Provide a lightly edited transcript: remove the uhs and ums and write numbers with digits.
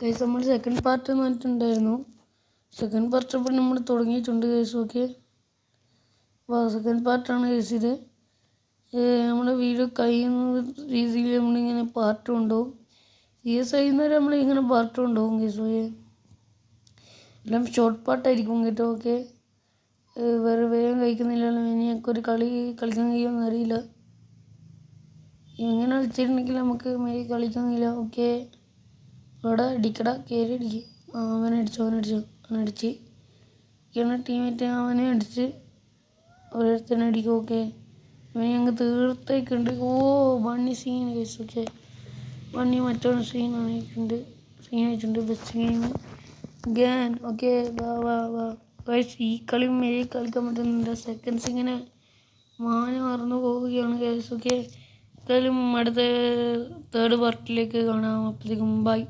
Guys നമ്മൾ second part എന്ന് പറഞ്ഞിട്ടുണ്ടായിരുന്നു. സെക്കൻഡ് പാർട്ട് ഇപ്പോൾ നമ്മൾ തുടങ്ങിയിട്ടുണ്ട് ഗൈസ്. ഓക്കെ, സെക്കൻഡ് പാർട്ടാണ് ഗൈസ് ഇത്. നമ്മുടെ വീഡിയോ കഴിയുന്ന രീതിയിൽ നമ്മളിങ്ങനെ പാർട്ട് കൊണ്ടുപോകും. CS കഴിയുന്നവരെ നമ്മളിങ്ങനെ പാർട്ട് കൊണ്ടുപോകും ഗൈസ്. ഓക്കെ, എല്ലാം ഷോർട്ട് പാർട്ടായിരിക്കും കേട്ടോ. ഓക്കെ, വേറെ വേഗം കഴിക്കുന്നില്ലല്ലോ. ഇനി ഞങ്ങൾക്കൊരു കളിക്കാൻ കഴിയുമെന്ന് അറിയില്ല. ഇങ്ങനെ കളിച്ചിട്ടുണ്ടെങ്കിൽ നമുക്ക് കളിക്കുന്നില്ല. ഓക്കെ, അവിടെ അടിക്കട കയറി അടിക്കും. അവനടിച്ച് ടീമേറ്റ് അവനെ അടിച്ച് ഓരോരുത്തരെ അടിക്കും. ഓക്കെ, ഇവനെ ഞങ്ങൾ തീർത്തേക്കുണ്ട്. Bunny scene case. Okay, bunny മറ്റൊരു സീൻ ആയിട്ടുണ്ട്. ബെസ്റ്റ് ഗെയിം ഗാൻ. ഓക്കെ, വാ ഗൈസ്. ഈ കളി കളിക്കാൻ പറ്റുന്നുണ്ട്. സെക്കൻഡ്സ് ഇങ്ങനെ മറന്നു പോവുകയാണ് ഗൈസ്. ഓക്കെ, എന്തായാലും അടുത്ത തേർഡ് പാർട്ടിലേക്ക് കാണാം. അപ്പോഴത്തേക്കും ബൈ.